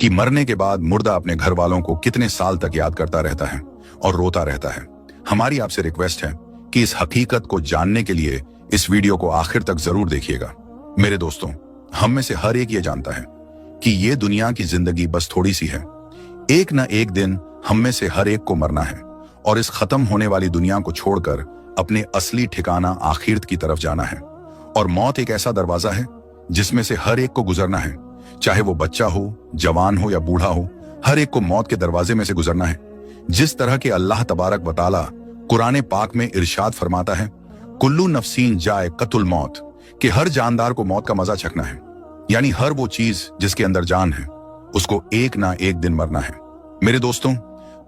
कि मरने के बाद मुर्दा अपने घर वालों को कितने साल तक याद करता रहता है और रोता रहता है। हमारी आपसे रिक्वेस्ट है कि इस हकीकत को जानने के लिए इस वीडियो को आखिर तक जरूर देखिएगा। मेरे दोस्तों, हम में से हर एक ये जानता है कि ये दुनिया की जिंदगी बस थोड़ी सी है। एक न एक दिन हम में से हर एक को मरना है और इस खत्म होने वाली दुनिया को छोड़कर अपने असली ठिकाना आखिरत की तरफ जाना है। और मौत एक ऐसा दरवाजा है जिसमें से हर एक को गुजरना है, चाहे वो बच्चा हो, जवान हो या बूढ़ा हो, हर एक को मौत के दरवाजे में से गुजरना है। जिस तरह के अल्लाह तबारक व तआला कुरान पाक में इरशाद फरमाता है, कुल्लू नफ्सीन जायक़तुल मौत, कि हर जानदार को मौत का मजा चखना है। यानी हर वो चीज जिसके अंदर जान है उसको एक ना एक दिन मरना है। मेरे दोस्तों,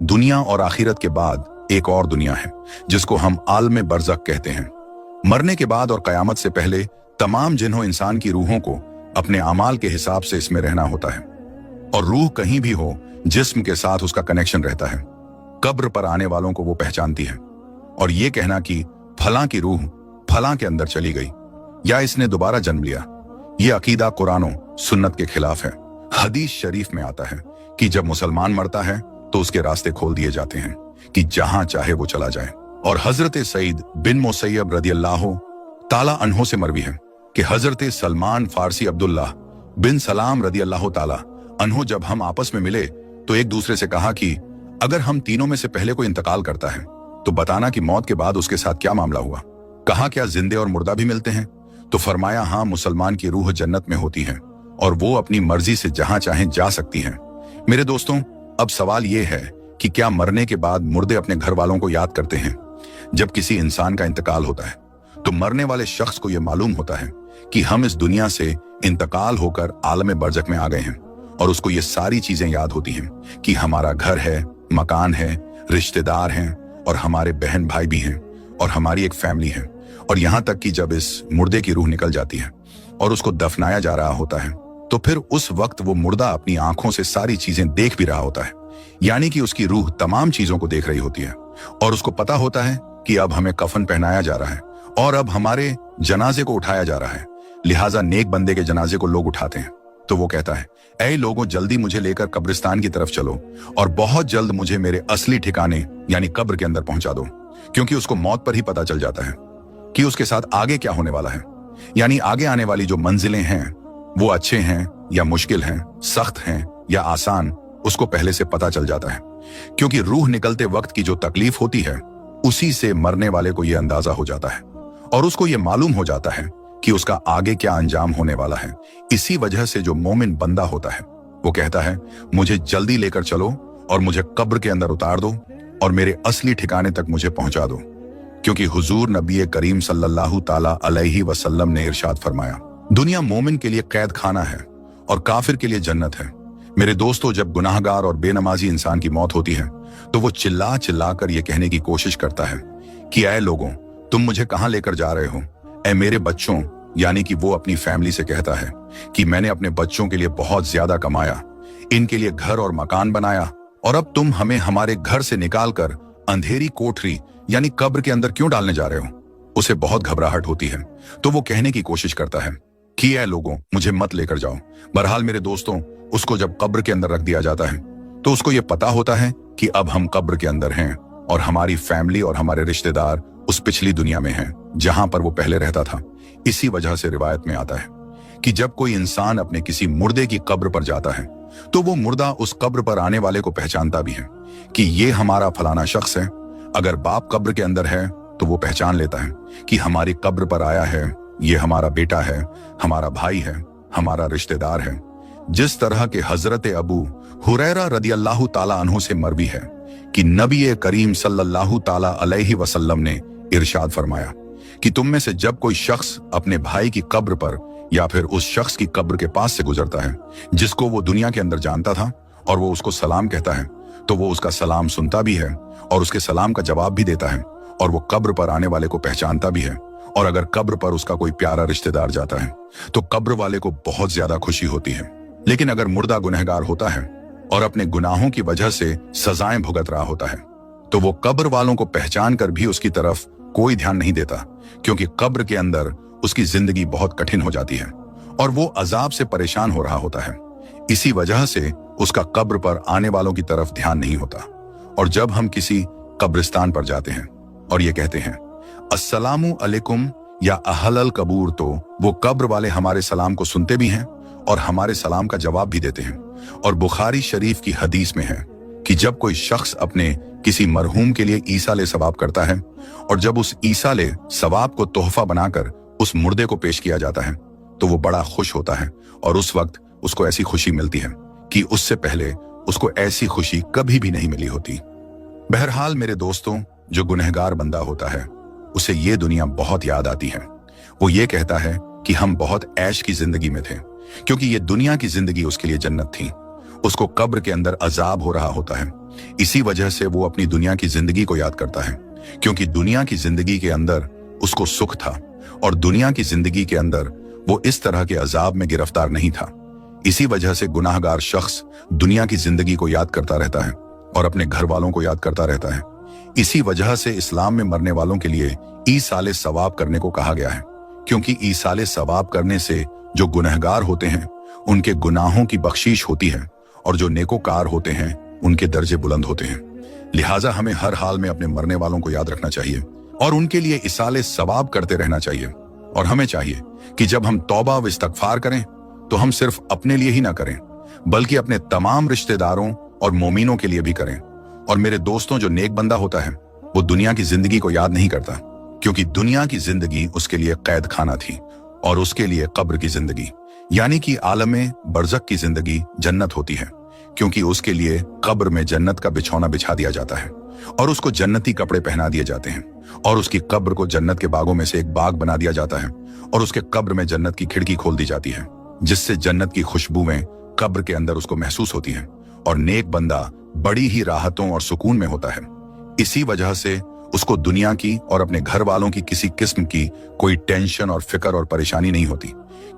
दुनिया और आखिरत के बाद एक और दुनिया है जिसको हम आलम बरज़ख कहते हैं। मरने के बाद और कयामत से पहले तमाम जिन्हों इंसान की रूहों को अपने अमाल के हिसाब से इसमें रहना होता है। और रूह कहीं भी हो, जिस्म के साथ उसका कनेक्शन रहता है। कब्र पर आने वालों को वो पहचानती है। और ये कहना कि फलां की रूह फलां के अंदर चली गई या इसने दोबारा जन्म लिया, ये अकीदा कुरानो सुन्नत के खिलाफ है। हदीस शरीफ में आता है कि जब मुसलमान मरता है तो उसके रास्ते खोल दिए जाते हैं कि जहां चाहे वो चला जाए। और हजरत सईद बिन मुसैयब रदियल्लाहु ताला अन्हो से मरवी है कि हजरत सलमान फारसी अब्दुल्लाह बिन सलाम रदियल्लाहु ताला अन्हो जब हम आपस में मिले तो एक दूसरे से कहा कि अगर हम तीनों में से पहले कोई इंतकाल करता है तो बताना कि मौत के बाद उसके साथ क्या मामला हुआ। कहा, क्या जिंदे और मुर्दा भी मिलते हैं? तो फरमाया, हाँ, मुसलमान की रूह जन्नत में होती है और वो अपनी मर्जी से जहां चाहे जा सकती है। मेरे दोस्तों, अब सवाल ये है कि क्या मरने के बाद मुर्दे अपने घर वालों को याद करते हैं? जब किसी इंसान का इंतकाल होता है तो मरने वाले शख्स को यह मालूम होता है कि हम इस दुनिया से इंतकाल होकर आलम बरज़ख में आ गए हैं। और उसको ये सारी चीजें याद होती हैं कि हमारा घर है, मकान है, रिश्तेदार हैं और हमारे बहन भाई भी हैं और हमारी एक फैमिली है। और यहां तक कि जब इस मुर्दे की रूह निकल जाती है और उसको दफनाया जा रहा होता है तो फिर उस वक्त वो मुर्दा अपनी आंखों से सारी चीजें देख भी रहा होता है। यानी कि उसकी रूह तमाम चीजों को देख रही होती है और उसको पता होता है कि अब हमें कफन पहनाया जा रहा है और अब हमारे जनाजे को उठाया जा रहा है। लिहाजा नेक बंदे के जनाजे को लोग उठाते हैं तो वो कहता है, ऐ लोगों, जल्दी मुझे लेकर कब्रिस्तान की तरफ चलो और बहुत जल्द मुझे मेरे असली ठिकाने यानी कब्र के अंदर पहुंचा दो। क्योंकि उसको मौत पर ही पता चल जाता है कि उसके साथ आगे क्या होने वाला है। यानी आगे आने वाली जो मंजिलें हैं वो अच्छे हैं या मुश्किल हैं, सख्त हैं या आसान, उसको पहले से पता चल जाता है। क्योंकि रूह निकलते वक्त की जो तकलीफ होती है उसी से मरने वाले को यह अंदाजा हो जाता है और उसको यह मालूम हो जाता है कि उसका आगे क्या अंजाम होने वाला है। इसी वजह से जो मोमिन बंदा होता है वो कहता है, मुझे जल्दी लेकर चलो और मुझे कब्र के अंदर उतार दो और मेरे असली ठिकाने तक मुझे पहुंचा दो। क्योंकि हुजूर नबी करीम सल्लल्लाहु ताला अलैहि वसल्लम ने इरशाद फरमाया, दुनिया मोमिन के लिए कैद खाना है और काफिर के लिए जन्नत है। मेरे दोस्तों, जब गुनाहगार और बेनमाजी इंसान की मौत होती है तो वो चिल्ला चिल्ला कर ये कहने की कोशिश करता है कि ऐ लोगों, तुम मुझे कहां लेकर जा रहे हो? ऐ मेरे बच्चों, यानी कि वो अपनी फैमिली से कहता है कि मैंने अपने बच्चों के लिए बहुत ज्यादा कमाया, इनके लिए घर और मकान बनाया और अब तुम हमें हमारे घर से निकालकर अंधेरी कोठरी यानी कब्र के अंदर क्यों डालने जा रहे हो? उसे बहुत घबराहट होती है तो वो कहने की कोशिश करता है कि ऐ लोगों, मुझे मत लेकर जाओ। बहरहाल मेरे दोस्तों, उसको जब कब्र के अंदर रख दिया जाता है तो उसको ये पता होता है कि अब हम कब्र के अंदर हैं और हमारी फैमिली और हमारे रिश्तेदार उस पिछली दुनिया में हैं जहां पर वो पहले रहता था। इसी वजह से रिवायत में आता है कि जब कोई इंसान अपने किसी मुर्दे की कब्र पर जाता है तो वो मुर्दा उस कब्र पर आने वाले को पहचानता भी है कि ये हमारा फलाना शख्स है। अगर बाप कब्र के अंदर है तो वो पहचान लेता है कि हमारी कब्र पर आया है, ये हमारा बेटा है, हमारा भाई है, हमारा रिश्तेदार है। जिस तरह के हजरत अबू हुरैरा रदियल्लाहु ताला अन्हु से मरवी है कि नबी करीम सल्लल्लाहु ताला अलैहि वसल्लम ने इरशाद फरमाया कि तुम में से जब कोई शख्स अपने भाई की कब्र पर या फिर उस शख्स की कब्र के पास से गुजरता है जिसको वो दुनिया के अंदर जानता था और वो उसको सलाम कहता है तो वो उसका सलाम सुनता भी है और उसके सलाम का जवाब भी देता है और वो कब्र पर आने वाले को पहचानता भी है। और अगर कब्र पर उसका कोई प्यारा रिश्तेदार जाता है तो कब्र वाले को बहुत ज्यादा खुशी होती है। लेकिन अगर मुर्दा गुनहगार होता है और अपने गुनाहों की वजह से सजाएं भुगत रहा होता है तो वो कब्र वालों को पहचान कर भी उसकी तरफ कोई ध्यान नहीं देता, क्योंकि कब्र के अंदर उसकी जिंदगी बहुत कठिन हो जाती है और वो अजाब से परेशान हो रहा होता है। इसी वजह से उसका कब्र पर आने वालों की तरफ ध्यान नहीं होता। और जब हम किसी कब्रिस्तान पर जाते हैं और ये कहते हैं अस्सलामु अलैकुम या अहलल कबूर, तो वो कब्र वाले हमारे सलाम को सुनते भी हैं और हमारे सलाम का जवाब भी देते हैं। और बुखारी शरीफ की हदीस में है कि जब कोई शख्स अपने किसी मरहूम के लिए ईसाले सवाब करता है और जब उस ईसाले सवाब को तोहफा बनाकर उस मुर्दे को पेश किया जाता है तो वो बड़ा खुश होता है और उस वक्त उसको ऐसी खुशी मिलती है कि उससे पहले उसको ऐसी खुशी कभी भी नहीं मिली होती। बहरहाल मेरे दोस्तों, जो गुनहगार बंदा होता है उसे ये दुनिया बहुत याद आती है। वो ये कहता है कि हम बहुत ऐश की जिंदगी में थे, क्योंकि ये दुनिया की जिंदगी उसके लिए जन्नत थी। उसको कब्र के अंदर अजाब हो रहा होता है, इसी वजह से वो अपनी दुनिया की जिंदगी को याद करता है, क्योंकि दुनिया की जिंदगी के अंदर उसको सुख था और दुनिया की जिंदगी के अंदर वो इस तरह के अजाब में गिरफ्तार नहीं था। इसी वजह से गुनाहगार शख्स दुनिया की जिंदगी को याद करता रहता है और अपने घर वालों को याद करता रहता है। इसी वजह से इस्लाम में मरने वालों के लिए ईसाले सवाब करने को कहा गया है, क्योंकि ईसाले सवाब करने से जो गुनहगार होते हैं उनके गुनाहों की बख्शीश होती है और जो नेकोकार होते हैं उनके दर्जे बुलंद होते हैं। लिहाजा हमें हर हाल में अपने मरने वालों को याद रखना चाहिए और उनके लिए इसाले सवाब करते रहना चाहिए। और हमें चाहिए कि जब हम तौबा व इस्तगफार करें तो हम सिर्फ अपने लिए ही ना करें, बल्कि अपने तमाम रिश्तेदारों और मोमिनों के लिए भी करें। और मेरे दोस्तों, जो नेक बंदा होता है वो दुनिया की जिंदगी को याद नहीं करता, क्योंकि दुनिया की जिंदगी उसके लिए कैद खाना थी और उसके लिए कब्र की जिंदगी यानी कि आलमे बरज़ख की जिंदगी जन्नत होती है, क्योंकि उसके लिए कब्र में जन्नत का बिछौना बिछा दिया जाता है और उसको जन्नती कपड़े पहना दिए जाते हैं और उसकी कब्र को जन्नत के बागों में से एक बाग बना दिया जाता है और उसके कब्र में जन्नत की खिड़की खोल दी जाती है, जिससे जन्नत की खुशबुएं कब्र के अंदर उसको महसूस होती हैं और नेक बंदा बड़ी ही राहतों और सुकून में होता है। इसी वजह से उसको दुनिया की और अपने घर वालों की किसी किस्म की कोई टेंशन और फिक्र और परेशानी नहीं होती,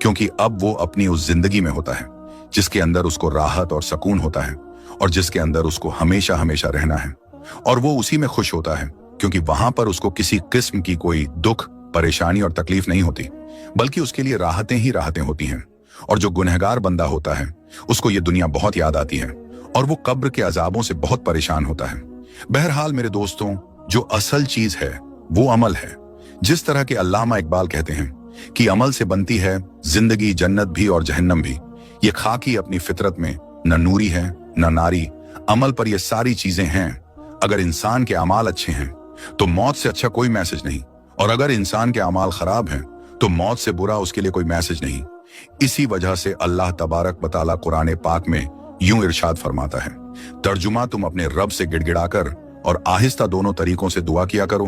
क्योंकि अब वो अपनी उस जिंदगी में होता है जिसके अंदर उसको राहत और सुकून होता है और जिसके अंदर उसको हमेशा हमेशा रहना है। और वो उसी में खुश होता है, क्योंकि वहां पर उसको किसी किस्म की कोई दुख, परेशानी और तकलीफ नहीं होती, बल्कि उसके लिए राहतें ही राहतें होती हैं। और जो गुनहगार बंदा होता है उसको ये दुनिया बहुत याद आती है और वो कब्र के अजाबों से बहुत परेशान होता है। बहरहाल मेरे दोस्तों, जो असल चीज है वो अमल है। जिस तरह के अल्लामा इकबाल कहते हैं कि अमल से बनती है जिंदगी, जन्नत भी और जहन्नम भी। ये खाकी अपनी फितरत में न नूरी है न नारी, अमल पर ये सारी चीजें हैं। अगर इंसान के अमाल अच्छे हैं तो मौत से अच्छा कोई मैसेज नहीं, और अगर इंसान के अमाल खराब हैं तो मौत से बुरा उसके लिए कोई मैसेज नहीं। इसी वजह से अल्लाह तबारक व तआला कुरान पाक में यूं इरशाद फरमाता है, तर्जुमा, तुम अपने रब से गिड़गिड़ाकर और आहिस्ता दोनों तरीकों से दुआ किया करो,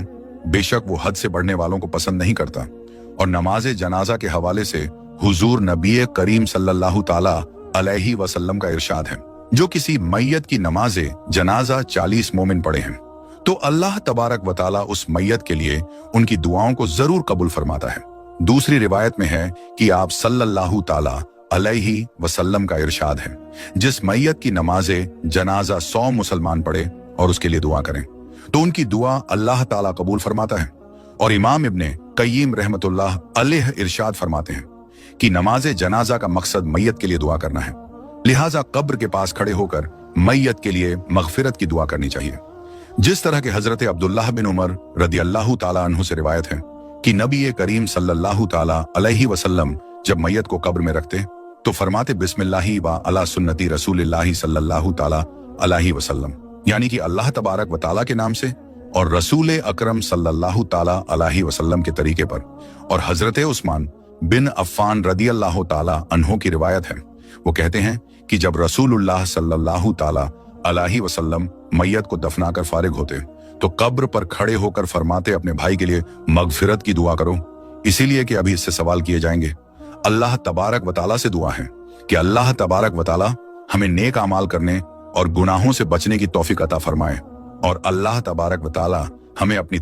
बेशक वो हद से बढ़ने वालों को पसंद नहीं करता। और नमाज जनाजा के हवाले से हुजूर नबी करीम सल्लल्लाहु ताला अलैहि वसल्लम का इरशाद है, जो किसी मैयत की नमाज जनाजा 40 मोमिन पढ़े हैं तो अल्लाह तबारक व तआला उस मैयत के लिए उनकी दुआओं को जरूर कबूल फरमाता है। दूसरी रिवायत में है कि आप सल्लल्लाहु ताला अलैहि वसल्लम का इरशाद है, जिस मैयत की नमाजे जनाजा 100 मुसलमान पढ़े और उसके लिए दुआ करें तो उनकी दुआ अल्लाह ताला कबूल फरमाता है। और इमाम इब्ने कय्यिम रहमतुल्लाह अलैह इरशाद फरमाते हैं कि नमाज जनाजा का मकसद मैयत के लिए दुआ करना है, लिहाजा कब्र के पास खड़े होकर मैयत के लिए मगफिरत की दुआ करनी चाहिए। जिस तरह के हजरत अब्दुल्लाह बिन उमर रदियल्लाहु ताला अन्हु से रिवायत है कि नबी करीम सल्लल्लाहु ताला अलैहि वसल्लम जब मैयत को कब्र में रखते तो फरमाते बिस्मिल्लाहि व अला सुन्नती रसूलिल्लाहि सल्लल्लाहु ताला अलैहि वसल्लम, यानी कि अल्लाह तबारक व ताला के नाम से और रसूल अकरम सल्लल्लाहु ताला अलैहि वसल्लम के तरीके पर। और हजरत उस्मान बिन अफ़्फ़ान रदियल्लाहु ताला अन्हु की रिवायत है, वो कहते हैं कि जब रसूलुल्लाह सल्लल्लाहु ताला अलैहि वसल्लम मैयत को दफनाकर फारिग होते तो कब्र पर खड़े होकर फरमाते अपने भाई के लिए मगफिरत की दुआ करो, इसीलिए कि अभी इससे सवाल किए जाएंगे। अल्लाह तबारक व तआला से दुआ है कि अल्लाह तबारक व तआला हमें नेक अमाल करने और गुनाहों से बचने की तौफीक अता फरमाए और अल्लाह तबारक व तआला हमें अपनी